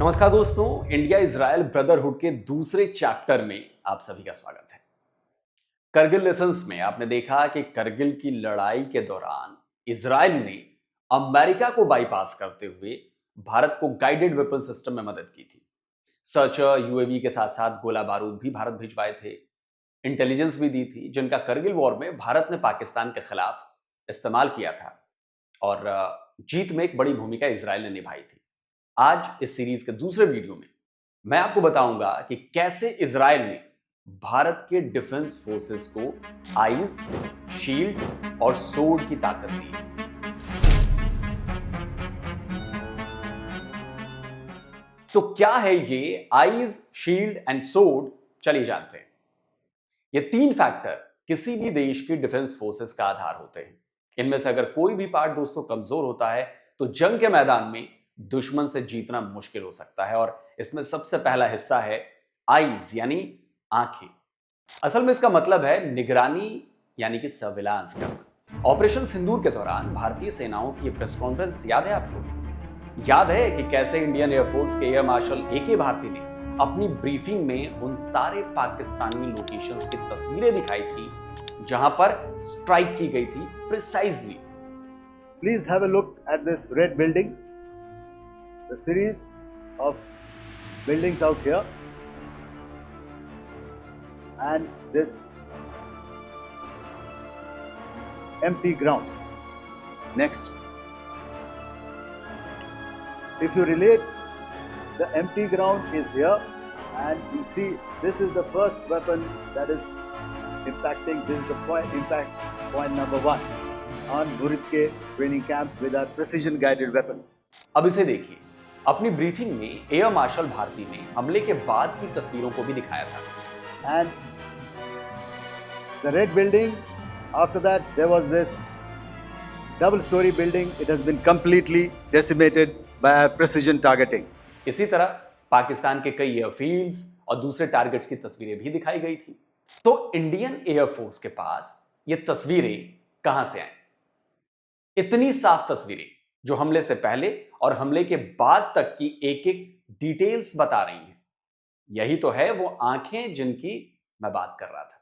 नमस्कार दोस्तों, India Israel brotherhood के दूसरे चैप्टर में आप सभी का स्वागत है। करगिल लेसन्स में आपने देखा कि करगिल की लड़ाई के दौरान इजराइल ने अमेरिका को बाईपास करते हुए भारत को गाइडेड वेपन सिस्टम में मदद की थी। सर्चर, यूएवी के साथ साथ गोला बारूद भी भारत भिजवाए थे, इंटेलिजेंस भी दी थी, जिनका करगिल वॉर में भारत ने पाकिस्तान के खिलाफ इस्तेमाल किया था और जीत में एक बड़ी भूमिका इजराइल ने निभाई थी। आज इस सीरीज के दूसरे वीडियो में मैं आपको बताऊंगा कि कैसे इजराइल ने भारत के डिफेंस फोर्सेस को आइज, शील्ड और सोर्ड की ताकत दी। तो क्या है ये आइज, शील्ड एंड सोर्ड? चलिए जानते हैं। ये तीन फैक्टर किसी भी देश की डिफेंस फोर्सेस का आधार होते हैं। इनमें से अगर कोई भी पार्ट दोस्तों कमजोर होता है तो जंग के मैदान में दुश्मन से जीतना मुश्किल हो सकता है। और इसमें सबसे पहला हिस्सा है आईज यानी आंखें। असल में इसका मतलब है निगरानी यानी कि सर्विलांस करना। ऑपरेशन सिंदूर के दौरान भारतीय सेनाओं की प्रेस कॉन्फ्रेंस याद है आपको? याद है कि कैसे इंडियन एयरफोर्स के एयर मार्शल ए.के. भारती ने अपनी ब्रीफिंग में उन सारे पाकिस्तानी लोकेशंस की तस्वीरें दिखाई थी जहां पर स्ट्राइक की गई थी precisely. Please have a look at this red building, the series of buildings out here and this empty ground. Next, if you relate, the empty ground is here and you see this is the first weapon that is impacting. This is the impact point number 1 on Buritke training camp with our precision guided weapon. अब इसे देखिए। अपनी briefing में air marshal Bharti ने हमले के बाद की तस्वीरों को भी दिखाया था। And the red building, after that there was this double-story building. It has been completely decimated by precision targeting. इसी तरह पाकिस्तान के कई एयरफील्ड्स और दूसरे टारगेट्स की तस्वीरें भी दिखाई गई थी। तो इंडियन एयरफोर्स के पास ये तस्वीरें कहां से आई? इतनी साफ तस्वीरें जो हमले से पहले और हमले के बाद तक की एक एक डिटेल्स बता रही हैं। यही तो है वो आंखें जिनकी मैं बात कर रहा था।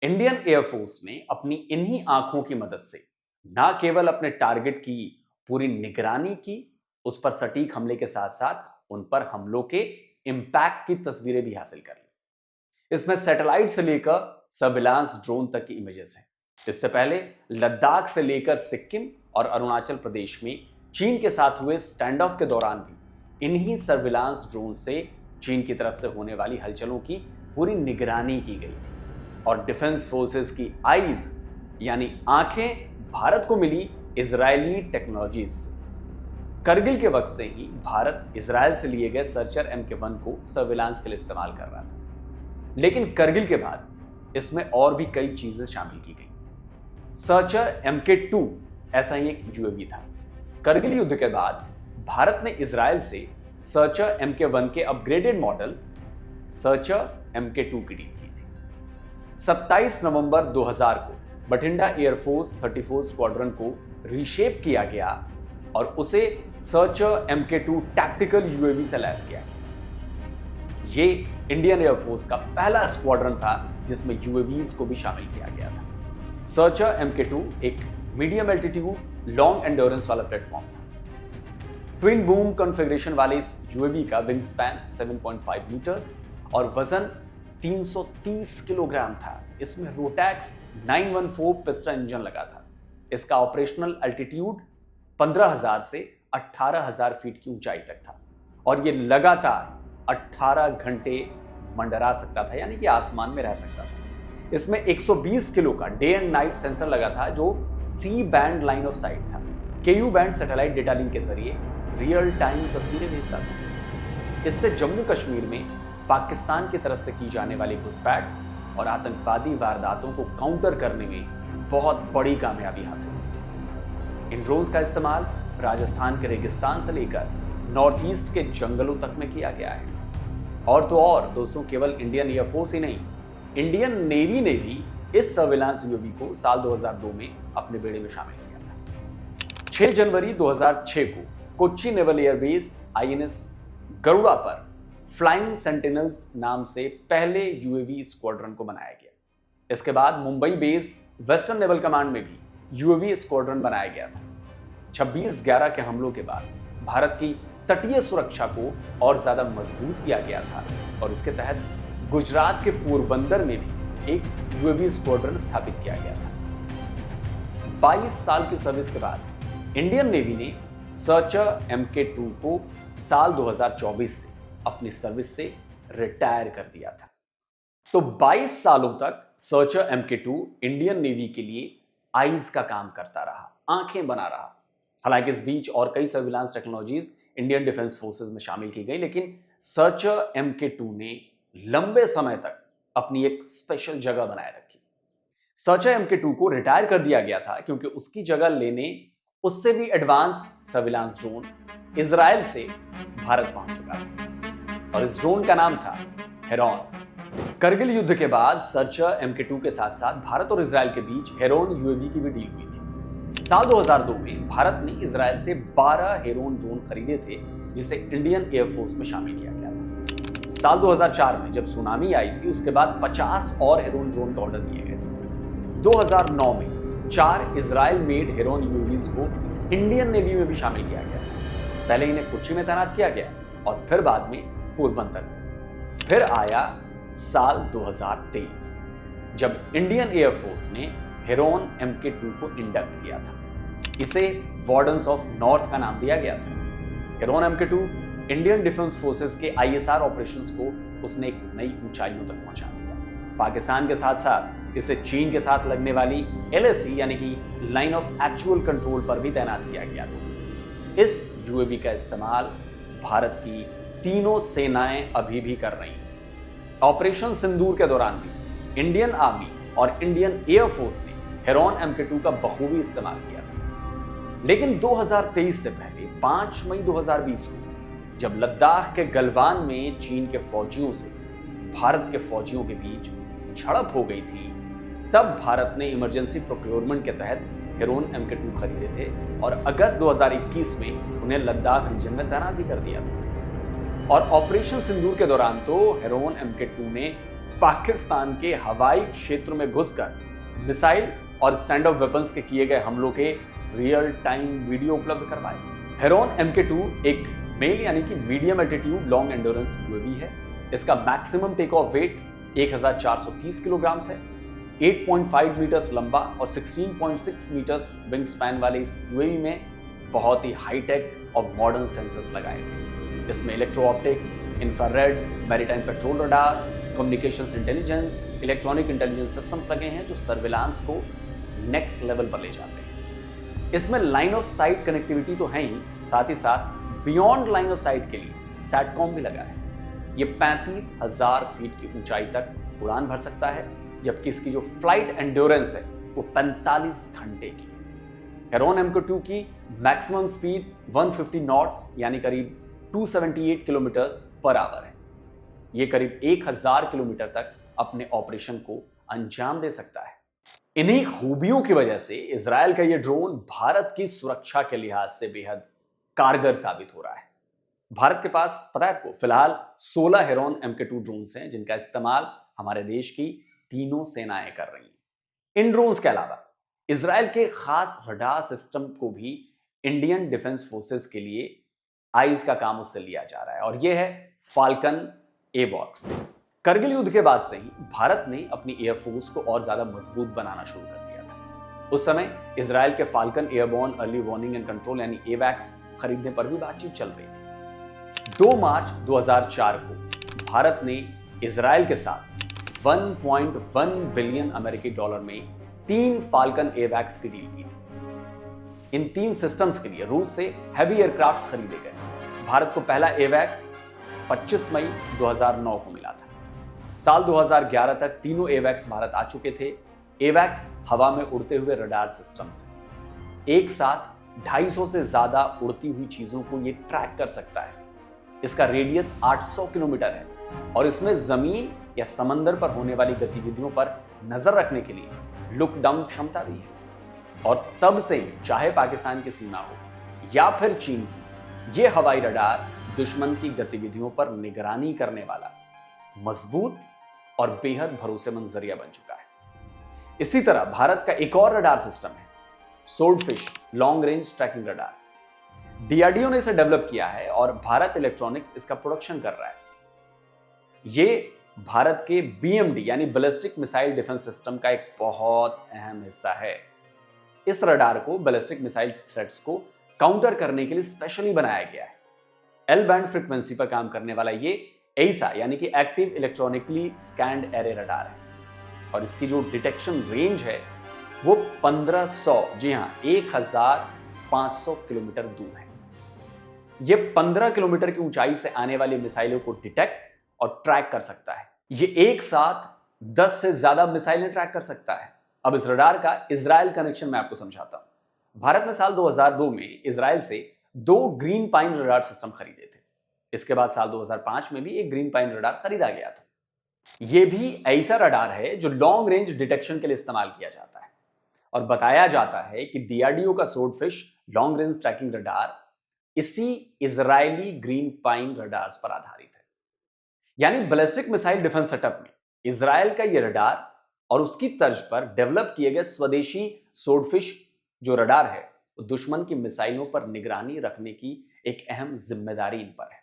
इंडियन एयरफोर्स में अपनी इन्हीं आंखों की मदद से ना केवल अपने टारगेट की पूरी निगरानी की, उस पर सटीक हमले के साथ साथ उन पर हमलों के इंपैक्ट की तस्वीरें भी हासिल कर ली। इसमें सैटेलाइट से लेकर सर्विलांस ड्रोन तक की इमेजेस हैं। इससे पहले लद्दाख से लेकर सिक्किम और अरुणाचल प्रदेश में चीन के साथ हुए स्टैंड ऑफ के दौरान भी इन्हीं सर्विलांस ड्रोन से चीन की तरफ से होने वाली हलचलों की पूरी निगरानी की गई थी। और डिफेंस फोर्सेस की आईज यानी आंखें भारत को मिली इजरायली टेक्नोलॉजीज से। करगिल के वक्त से ही भारत इजराइल से लिए गए सर्चर MK1 को सर्विलांस के लिए इस्तेमाल कर रहा था, लेकिन करगिल के बाद इसमें और भी कई चीजें शामिल की गई। सर्चर MK2 ऐसा ही एक यूएवी था। करगिल युद्ध के बाद भारत ने इजराइल से सर्चर MK1 के अपग्रेडेड मॉडल सर्चर MK2 की डील की थी। 27 नवंबर 2000 को बठिंडा एयरफोर्स 34 स्क्वाड्रन को रीशेप किया गया और उसे सर्चर MK2 टैक्टिकल यूएवी से लैस किया। ये इंडियन एयरफोर्स का पहला स्क्वाड्रन था जिसमें यूएवीज को भी शामिल किया गया था। सर्चर MK2 एक मीडियम एल्टीट्यूड लॉन्ग एंड्योरेंस वाला प्लेटफॉर्म था। ट्विन बूम कॉन्फ़िगरेशन वाले इस यूएवी का विंग स्पैन 7.5 मीटर्स और वजन 330 किलोग्राम था। इसमें रोटैक्स 914 पिस्टन इंजन लगा था। इसका ऑपरेशनल एल्टीट्यूड 15,000 से 18,000 फीट की ऊंचाई तक था और ये लगातार 18 घंटे मंडरा सकता था, यानी कि आसमान में रह सकता था। इसमें 120 किलो का डे एंड नाइट सेंसर लगा था जो C band line of sight था। KU band satellite data link के जरिए रियल टाइम तस्वीरें भेजता था। इससे जम्मू कश्मीर में पाकिस्तान की तरफ से की जाने वाली घुसपैठ और आतंकवादी वारदातों को काउंटर करने में बहुत बड़ी कामयाबी हासिल हुई थी। इन ड्रोन्स का इस्तेमाल राजस्थान के रेगिस्तान से लेकर नॉर्थ ईस्ट के जंगलों तक में किया गया है। और तो और दोस्तों, केवल इंडियन एयरफोर्स ही नहीं, इंडियन नेवी ने भी इस सर्विलांस यूएवी को साल 2002 में अपने बेड़े में शामिल किया था। 6 जनवरी 2006 को Kochi naval airbase INS Garuda पर फ्लाइंग सेंटिनल्स नाम से पहले यूएवी स्क्वाड्रन को बनाया गया। इसके बाद Mumbai based western naval command में भी यूएवी स्क्वाड्रन बनाया गया था। 26/11 के हमलों के बाद भारत की तटीय सुरक्षा को और ज्यादा मजबूत किया गया था और इसके तहत गुजरात के पोरबंदर में भी एक यूएवी स्क्वाड्रन स्थापित किया गया था। 22 साल की सर्विस के बाद इंडियन नेवी ने सर्चर MK2 को साल 2024 से अपनी सर्विस से रिटायर कर दिया था। तो 22 सालों तक सर्चर MK2 इंडियन नेवी के लिए आईज का काम करता रहा, आंखें बना रहा। हालांकि इस बीच और कई surveillance technologies Indian defence forces में शामिल की गई, लेकिन सर्चर MK2 ने लंबे समय तक अपनी एक स्पेशल जगह बनाए रखी। सर्चर MK2 को रिटायर कर दिया गया था क्योंकि उसकी जगह लेने उससे भी एडवांस सर्विलांस ड्रोन इजराइल से भारत पहुंच चुका था और इस ड्रोन का नाम था हेरॉन। करगिल युद्ध के बाद सर्चर MK2 के साथ साथ भारत और इजराइल के बीच हेरॉन यूएवी की भी डील हुई थी। साल 2002 में भारत ने इजराइल से 12 हेरॉन ड्रोन खरीदे थे, जिसे इंडियन एयरफोर्स में शामिल किया गया था। साल 2004 में जब सुनामी आई थी, उसके बाद 50 और हेरॉन ड्रोन का ऑर्डर दिए गए थे। 2009 में 4 इजराइल मेड हेरॉन यूएवीज को इंडियन नेवी में भी शामिल किया गया था। पहले इन्हें कोच्चि में तैनात किया गया और फिर बाद में पोरबंदर में। फिर आया साल 2023 जब इंडियन एयरफोर्स ने हेरॉन MK2 को इंडक्ट किया था। इसे वार्डन्स ऑफ नॉर्थ का नाम दिया गया था। Heron MK2 Indian defence forces के ISR ऑपरेशंस को उसने एक नई ऊंचाइयों तक पहुंचा दिया। पाकिस्तान के साथ साथ इसे चीन के साथ लगने वाली LAC यानी कि लाइन ऑफ एक्चुअल कंट्रोल पर भी तैनात किया गया था। इस यूएवी का इस्तेमाल भारत की तीनों सेनाएं अभी भी कर रही हैं। ऑपरेशन सिंदूर के दौरान भी इंडियन आर्मी और इंडियन एयरफोर्स ने हेरॉन MK2 का बखूबी इस्तेमाल किया था। लेकिन 2023 से पहले 5 मई 2020 को जब लद्दाख के गलवान में चीन के फौजियों से भारत के फौजियों के बीच झड़प हो गई थी, तब भारत ने इमरजेंसी प्रोक्योरमेंट के तहत हेरॉन MK2 खरीदे थे और अगस्त 2021 में उन्हें लद्दाख रीजन में तैनात भी कर दिया था। और ऑपरेशन सिंदूर के दौरान तो हेरॉन MK2 ने पाकिस्तान के हवाई क्षेत्र में घुसकर मिसाइल और स्टैंड ऑफ वेपन्स के किए गए हमलों के रियल टाइम वीडियो उपलब्ध करवाए। हेरॉन MK2 एक मेल यानी कि medium altitude long endurance UAV है। इसका maximum take off weight 1430 kilogram है। 8.5 मीटर्स लंबा और 16.6 मीटर्स विंग स्पैन वाले इस यूएवी में बहुत ही हाईटेक और मॉडर्न सेंसर्स लगाए गए। इसमें electro optics, infrared, maritime petrol radars, communications intelligence, electronic intelligence systems लगे हैं जो सर्विलांस को नेक्स्ट लेवल पर ले जाते हैं। इसमें लाइन ऑफ साइट कनेक्टिविटी तो है ही, साथ ही साथ बियॉन्ड लाइन ऑफ साइट के लिए सैटकॉम भी लगा है। ये 35,000 फीट की ऊंचाई तक उड़ान भर सकता है, जबकि इसकी जो फ्लाइट एंड्योरेंस है वो 45 घंटे की है। हेरॉन MK2 की मैक्सिमम स्पीड 150 नॉट्स यानी करीब 278 किलोमीटर्स पर आवर है। ये करीब 1000 किलोमीटर तक अपने ऑपरेशन को अंजाम दे सकता है। इन्हीं खूबियों की वजह से इजराइल का ये ड्रोन भारत की सुरक्षा के लिहाज से बेहद कारगर साबित हो रहा है। भारत के पास पता है आपको फिलहाल 16 हेरॉन MK2 ड्रोन्स हैं, जिनका इस्तेमाल हमारे देश की तीनों सेनाएं कर रही हैं। इन ड्रोन्स के अलावा इजराइल के खास रडार सिस्टम को भी इंडियन डिफेंस फोर्सेस के लिए आईज का काम उससे लिया जा रहा है और यह है फाल्कन एवॉक्स। करगिल युद्ध के बाद से ही भारत ने अपनी एयरफोर्स को और ज्यादा मजबूत बनाना शुरू कर दिया था। उस समय इजराइल के falcon airborne early warning and control यानी एवैक्स खरीदने पर भी बातचीत चल रही थी। 2 मार्च 2004 को भारत ने इजराइल के साथ 1.1 बिलियन अमेरिकी डॉलर में 3 फाल्कन एवैक्स की डील की थी। इन 3 सिस्टम्स के लिए रूस से हैवी एयरक्राफ्ट्स खरीदे गए। भारत को पहला एवैक्स 25 मई 2009 को मिला था। साल 2011 तक तीनों एवैक्स भारत आ चुके थे। एवैक्स हवा में उड़ते हुए रडार सिस्टम्स हैं। एक साथ 250 से ज्यादा उड़ती हुई चीजों को ये ट्रैक कर सकता है। इसका रेडियस 800 किलोमीटर है और इसमें जमीन या समंदर पर होने वाली गतिविधियों पर नजर रखने के लिए लुक डाउन क्षमता भी है। और तब से चाहे पाकिस्तान की सीमा हो या फिर चीन की, ये हवाई रडार दुश्मन की गतिविधियों पर निगरानी करने वाला मजबूत और बेहद भरोसेमंद जरिया बन चुका है। इसी तरह भारत का एक और रडार सिस्टम है swordfish long range tracking radar. DRDO ने इसे डेवलप किया है और भारत इलेक्ट्रॉनिक्स इसका प्रोडक्शन कर रहा है। यह भारत के बीएमडी यानी बैलिस्टिक मिसाइल डिफेंस सिस्टम का एक बहुत अहम हिस्सा है। इस रडार को बैलिस्टिक मिसाइल थ्रेट्स को काउंटर करने के लिए स्पेशली बनाया गया है। एल बैंड फ्रीक्वेंसी पर काम करने वाला ये एइसा यानी कि active electronically scanned array radar है और इसकी जो डिटेक्शन रेंज है वो 1500 जी हां 1500 किलोमीटर दूर है। ये 15 किलोमीटर की ऊंचाई से आने वाली मिसाइलों को डिटेक्ट और ट्रैक कर सकता है। ये एक साथ 10 से ज्यादा मिसाइलें ट्रैक कर सकता है। अब इस रडार का इजराइल कनेक्शन मैं आपको समझाता हूं। भारत ने साल 2002 में इजराइल से 2 ग्रीन पाइन रडार सिस्टम खरीदे थे। इसके बाद साल 2005 में भी एक ग्रीन पाइन रडार खरीदा गया था। यह भी ऐसा रडार है जो लॉन्ग रेंज डिटेक्शन के लिए इस्तेमाल किया जाता है और बताया जाता है कि डीआरडीओ का swordfish long range tracking radar इसी इजरायली ग्रीन पाइन रडार्स पर आधारित है। यानी बैलिस्टिक मिसाइल डिफेंस सेटअप में इजराइल का यह रडार और उसकी तर्ज पर डेवलप किए गए स्वदेशी स्वॉर्डफिश जो रडार है दुश्मन की मिसाइलों पर निगरानी रखने की एक अहम जिम्मेदारी इन पर है।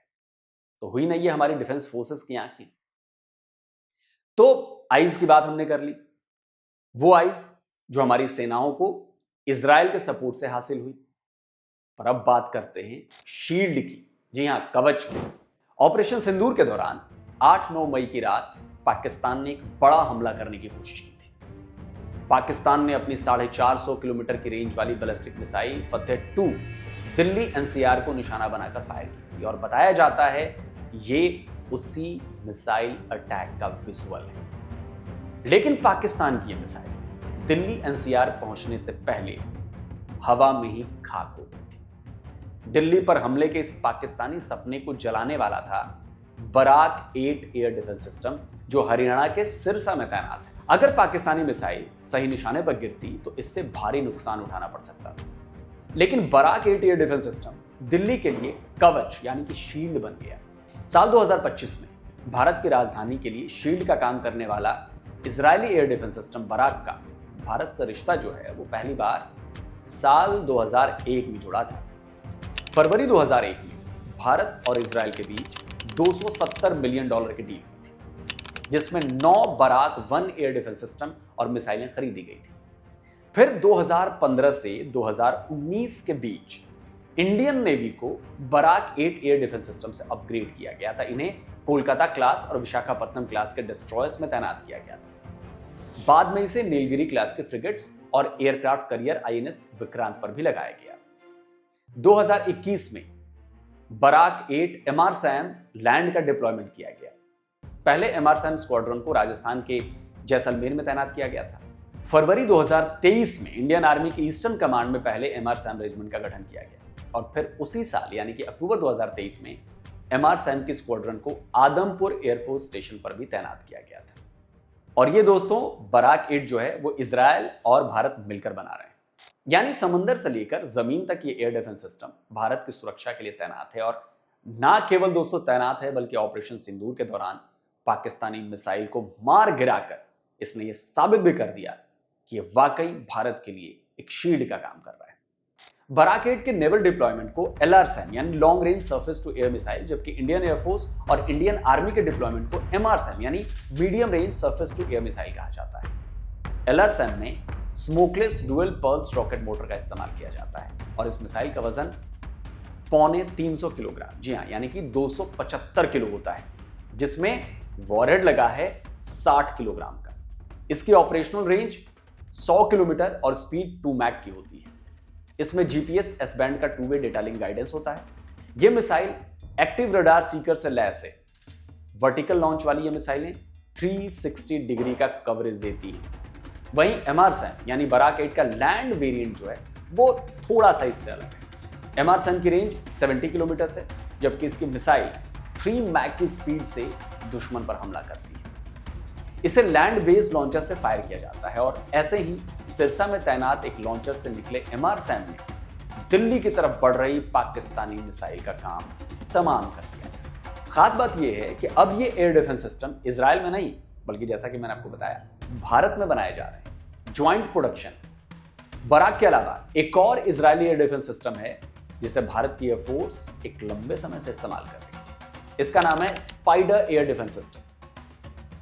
तो हुई ना ये हमारी डिफेंस फोर्सेस की आंखें। तो आइज की बात हमने कर ली, वो आइज जो हमारी सेनाओं को इजराइल के सपोर्ट से हासिल हुई। पर अब बात करते हैं शील्ड की, जी हां कवच की। ऑपरेशन सिंदूर के दौरान 8-9 मई की रात पाकिस्तान ने एक बड़ा हमला करने की कोशिश की थी। पाकिस्तान ने अपनी 450 किलोमीटर की रेंज वाली बैलिस्टिक मिसाइल फतेह 2 दिल्ली एनसीआर को निशाना बनाकर फायर की थी और बताया जाता है ये उसी मिसाइल अटैक का विजुअल है। लेकिन पाकिस्तान की यह मिसाइल दिल्ली एनसीआर पहुंचने से पहले हवा में ही खाक हो गई थी। दिल्ली पर हमले के इस पाकिस्तानी सपने को जलाने वाला था बराक 8 एयर डिफेंस सिस्टम जो हरियाणा के सिरसा में तैनात है। अगर पाकिस्तानी मिसाइल सही निशाने पर गिरती तो इससे भारी नुकसान उठाना पड़ सकता था। लेकिन Barak 8 air defence system Delhi के लिए कवच यानी कि शील्ड बन गया। साल 2025 में भारत की राजधानी के लिए शील्ड का काम करने वाला Israeli air defence system Barak का भारत से रिश्ता जो है वो पहली बार साल 2001 में जुड़ा था। फरवरी 2001 में भारत और इजराइल के बीच $270 मिलियन की डील हुई थी जिसमें 9 बराक 1 एयर डिफेंस सिस्टम और मिसाइलें खरीदी गई थी। फिर 2015 से 2019 के बीच इंडियन नेवी को बराक 8 एयर डिफेंस सिस्टम से अपग्रेड किया गया था। इन्हें कोलकाता क्लास और विशाखापट्टनम क्लास के डिस्ट्रॉयर्स में तैनात किया गया था। बाद में इसे नीलगिरी क्लास के फ्रिगेट्स और एयरक्राफ्ट कैरियर आईएनएस विक्रांत पर भी लगाया गया। 2021 में बराक 8 एमआरसैम लैंड का डिप्लॉयमेंट किया गया। पहले एमआरसैम स्क्वाड्रन को राजस्थान के जैसलमेर में तैनात किया गया था। फरवरी 2023 में इंडियन आर्मी की ईस्टर्न कमांड में पहले एमआरसैम रेजिमेंट का गठन किया गया और फिर उसी साल यानी कि अक्टूबर 2023 में एमआरसैम की स्क्वाड्रन को आदमपुर एयरफोर्स स्टेशन पर भी तैनात किया गया था। और ये दोस्तों बराक 8 जो है वो इजराइल और भारत मिलकर बना रहे हैं। यानी समंदर से लेकर जमीन तक ये एयर डिफेंस सिस्टम भारत की सुरक्षा के लिए तैनात है और ना केवल दोस्तों तैनात है बल्कि ऑपरेशन सिंदूर के दौरान पाकिस्तानी मिसाइल को मार गिराकर इसने ये साबित भी कर दिया कि ये वाकई भारत के लिए एक शील्ड का काम कर रहा है। बराक 8 के नेवल डिप्लॉयमेंट को एलआरसैम यानी long range surface to air missile, जबकि इंडियन एयरफोर्स और इंडियन आर्मी के डिप्लॉयमेंट को एमआरसैम यानी medium range surface to air missile कहा जाता है। एलआरसैम में smokeless dual pulse rocket motor का इस्तेमाल किया जाता है और इस मिसाइल का वजन 350 किलोग्राम, जी हाँ यानी कि 275 किलो होता है, जिसमें वॉरहेड लगा है 60 किलोग्राम का। इसकी ऑपरेशनल रेंज 100 किलोमीटर और स्पीड 2 मैक की होती है। इसमें जीपीएस एस बैंड का 2 वे डेटा लिंक गाइडेंस होता है। यह मिसाइल एक्टिव रडार सीकर से लैस है। वर्टिकल लॉन्च वाली ये मिसाइलें 360 डिग्री का कवरेज देती है। वहीं एमआरसैम यानी बराक 8 का लैंड वेरिएंट जो है वो थोड़ा सा इससे अलग है। एमआरसैम की रेंज 70 किलोमीटर है, जबकि इसकी मिसाइल 3 मैक की स्पीड से दुश्मन पर हमला करती है। इसे लैंड बेस्ड लॉन्चर से फायर किया जाता है और ऐसे ही सिरसा में तैनात एक लॉन्चर से निकले एमआरसैम ने दिल्ली की तरफ बढ़ रही पाकिस्तानी मिसाइल का काम तमाम कर दिया। खास बात यह है कि अब ये एयर डिफेंस सिस्टम इजराइल में नहीं, बल्कि जैसा कि मैंने आपको बताया, भारत में बनाए जा रहे हैं। Joint production. बराक के अलावा एक और इजरायली एयर डिफेंस सिस्टम है जिसे भारत की एयरफोर्स एक लंबे समय से इस्तेमाल कर रही है। इसका नाम है स्पाइडर एयर डिफेंस सिस्टम।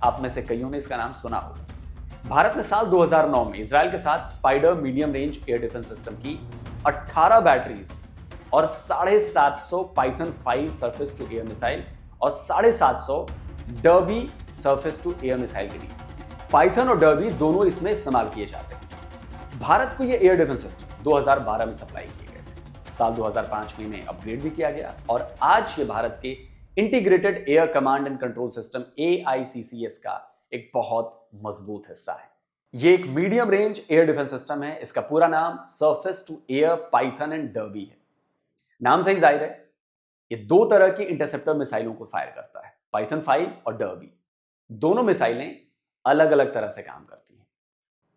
आप में से कईयों ने इसका नाम सुना होगा। भारत ने साल 2009 में इजराइल के साथ Spyder medium range air defence system की 18 बैटरीज और 750 Python 5 surface to air missile और 750 Derby surface to air missile के लिए। पाइथन और डर्बी दोनों इसमें इस्तेमाल किए जाते हैं। भारत को यह एयर डिफेंस सिस्टम 2012 में सप्लाई किए गए थे। साल 2005 में इन्हें अपग्रेड भी किया गया और आज ये भारत के integrated air command and control system AICCS का एक बहुत मजबूत हिस्सा है। ये एक medium range air defence system है। इसका पूरा नाम surface to air Python and Derby है। नाम से ही जाहिर है, ये दो तरह की इंटरसेप्टर मिसाइलों को फायर करता है, पाइथन 5 और डर्बी। दोनों मिसाइलें अलग अलग तरह से काम करती हैं।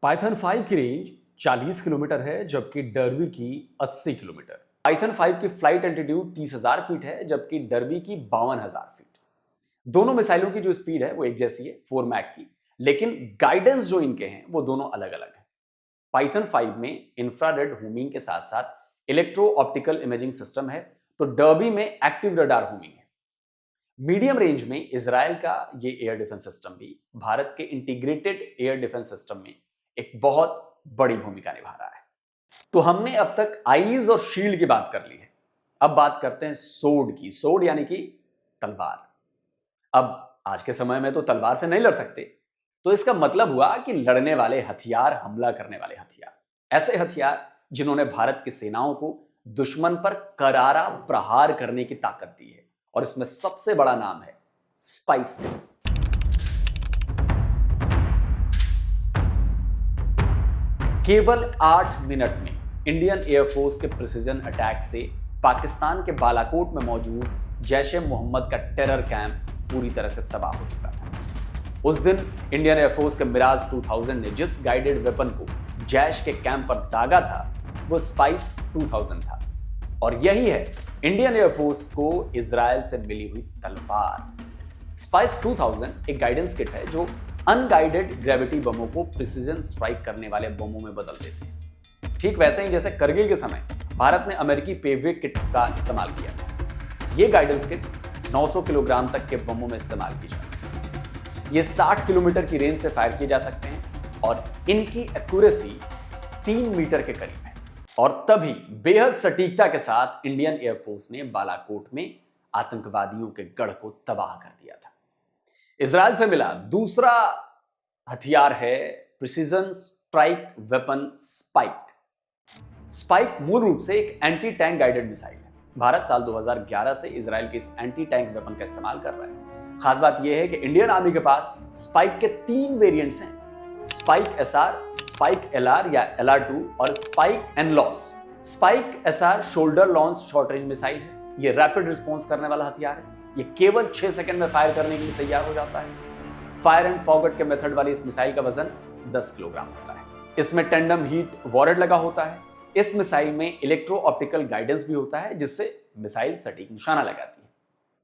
पाइथन 5 की रेंज 40 किलोमीटर है, जबकि डर्बी की 80 किलोमीटर। पाइथन 5 की फ्लाइट एल्टीट्यूड 30,000 फीट है, जबकि डर्बी की 52,000 फीट। दोनों मिसाइलों की जो स्पीड है वो एक जैसी है, 4 मैक की, लेकिन गाइडेंस जो इनके हैं वो दोनों अलग अलग है। पाइथन 5 में इंफ्रारेड होमिंग के साथ साथ इलेक्ट्रो ऑप्टिकल इमेजिंग सिस्टम है, तो डर्बी में एक्टिव रडार होमिंग है। मीडियम रेंज में इजराइल का ये एयर डिफेंस सिस्टम भी भारत के इंटीग्रेटेड एयर डिफेंस सिस्टम में एक बहुत बड़ी भूमिका निभा रहा है। तो हमने अब तक आईज और शील्ड की बात कर ली है। अब बात करते हैं सोर्ड की। सोर्ड यानी कि तलवार। अब आज के समय में तो तलवार से नहीं लड़ सकते, तो इसका मतलब हुआ कि लड़ने वाले हथियार, हमला करने वाले हथियार, ऐसे हथियार जिन्होंने भारत की सेनाओं को दुश्मन पर करारा प्रहार करने की ताकत दी है। और इसमें सबसे बड़ा नाम है स्पाइस। केवल 8 मिनट में इंडियन एयरफोर्स के प्रिसीजन अटैक से पाकिस्तान के बालाकोट में मौजूद जैश-ए-मोहम्मद का टेरर कैंप पूरी तरह से तबाह हो चुका था। उस दिन इंडियन एयरफोर्स के मिराज 2000 ने जिस गाइडेड वेपन को जैश के कैंप पर दागा था वो स्पाइस 2000 था। और यही है इंडियन एयरफोर्स को इजराइल से मिली हुई तलवार। स्पाइस 2000 एक गाइडेंस किट है जो अनगाइडेड ग्रेविटी बमों को प्रिसीजन स्ट्राइक करने वाले बमों में बदल देते हैं। ठीक वैसे ही जैसे करगिल के समय भारत ने अमेरिकी पेविक किट का इस्तेमाल किया था। ये गाइडेंस किट 900 किलोग्राम तक के बमों में इस्तेमाल की जाती है। ये 60 किलोमीटर की रेंज से फायर किए जा सकते हैं और इनकी एक्यूरेसी 3 मीटर के करीब है। और तभी बेहद सटीकता के साथ इंडियन एयरफोर्स ने बालाकोट में आतंकवादियों के गढ़ को तबाह कर दिया था। इजराइल से मिला दूसरा हथियार है precision strike weapon spike. Spike मूल रूप से एक एंटी टैंक गाइडेड मिसाइल है। भारत साल 2011 से इजराइल के इस एंटी टैंक वेपन का इस्तेमाल कर रहा है। खास बात यह है कि इंडियन आर्मी के पास स्पाइक के 3 वेरिएंट्स हैं, स्पाइक SR, स्पाइक LR या LR2 और spike NLOS. Spike SR shoulder launch short range missile है। यह रैपिड रिस्पॉन्स करने वाला हथियार है। यह केवल 6 सेकंड में फायर करने के लिए तैयार हो जाता है। फायर एंड फॉरगेट के मेथड वाली इस मिसाइल का वजन 10 किलोग्राम होता है। इसमें टेंडम हीट वॉरेट लगा होता है। इस मिसाइल में इलेक्ट्रो ऑप्टिकल गाइडेंस भी होता है जिससे मिसाइल सटीक निशाना लगाती है।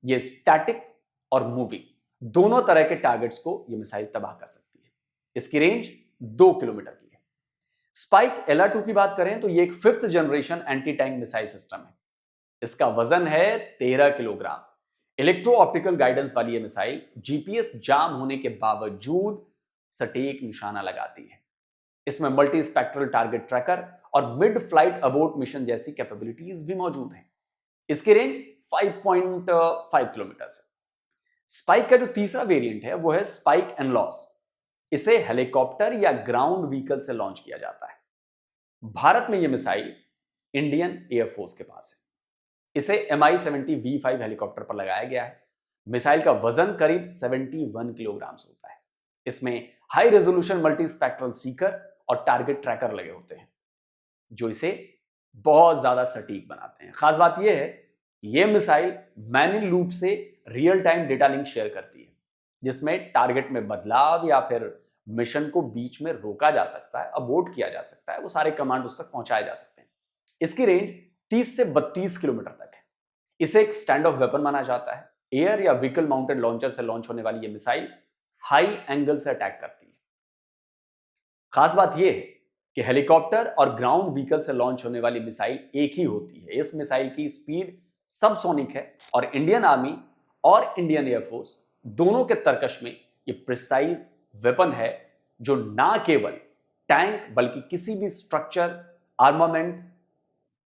यह स्टैटिक और मूविंग दोनों तरह के टारगेट्स को यह मिसाइल तबाह कर सकती है। इसकी रेंज 2 किलोमीटर की है। स्पाइक LR2 की बात करें तो यह एक 5th generation anti tank missile system है। इसका वजन है 13 किलोग्राम। इलेक्ट्रो ऑप्टिकल गाइडेंस वाली यह मिसाइल GPS जाम होने के बावजूद सटीक निशाना लगाती है। इसमें मल्टी स्पेक्ट्रल टारगेट ट्रैकर और मिड फ्लाइट अबोर्ट मिशन जैसी कैपेबिलिटीज भी मौजूद हैं। इसकी रेंज 5.5 किलोमीटर है। स्पाइक का जो तीसरा वेरिएंट है वो है स्पाइक एनलॉस। इसे हेलीकॉप्टर या ग्राउंड व्हीकल से लॉन्च किया जाता है। भारत में यह मिसाइल इंडियन एयरफोर्स के पास है। इसे MI-70 V5 हेलीकॉप्टर पर लगाया गया है। मिसाइल का वजन करीब 71 किलोग्राम होता है। इसमें high resolution multi spectral Sikar और टारगेट ट्रैकर लगे होते हैं जो इसे बहुत ज्यादा सटीक बनाते हैं। खास बात यह है यह मिसाइल मैन इन लूप से real time data link share करती है जिसमें टारगेट में बदलाव या फिर मिशन को बीच में रोका जा सकता है, अबोर्ट किया जा सकता है, वो सारे कमांड उस तक पहुंचाए जा सकते हैं। इसकी रेंज 30 से 32 किलोमीटर तक है। इसे एक स्टैंड ऑफ वेपन माना जाता है। एयर या व्हीकल माउंटेड लॉन्चर से लॉन्च होने वाली यह मिसाइल हाई एंगल से अटैक करती है। खास बात यह है कि हेलीकॉप्टर और ग्राउंड व्हीकल से लॉन्च होने वाली मिसाइल एक ही होती है। इस मिसाइल की स्पीड सबसोनिक है और इंडियन आर्मी और इंडियन एयरफोर्स दोनों के तर्कश में यह प्रिसाइज वेपन है जो ना केवल टैंक बल्कि किसी भी स्ट्रक्चर, आर्मामेंट,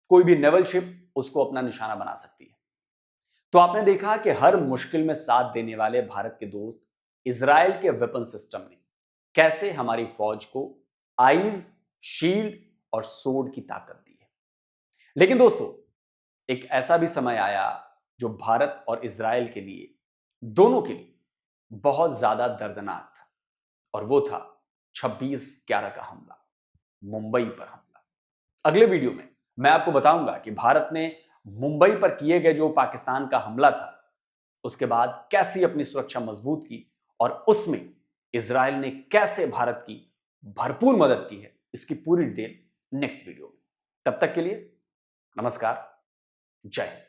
कोई भी नेवल शिप उसको अपना निशाना बना सकती है। तो आपने देखा कि हर मुश्किल में साथ देने वाले भारत के दोस्त इजराइल के वेपन सिस्टम ने कैसे हमारी फौज को आइज, शील्ड और सोर्ड की ताकत दी है। लेकिन दोस्तों, एक ऐसा भी समय आया जो भारत और इजराइल के लिए, दोनों के लिए बहुत ज्यादा दर्दनाक था, और वो था 26/11 का हमला, मुंबई पर हमला। अगले वीडियो में मैं आपको बताऊंगा कि भारत ने मुंबई पर किए गए जो पाकिस्तान का हमला था, उसके बाद कैसी अपनी सुरक्षा मजबूत की और उसमें इजराइल ने कैसे भारत की भरपूर मदद की है, इसकी पूरी डिटेल नेक्स्ट वीडियो में। तब तक के लिए नमस्कार, जय हिंद।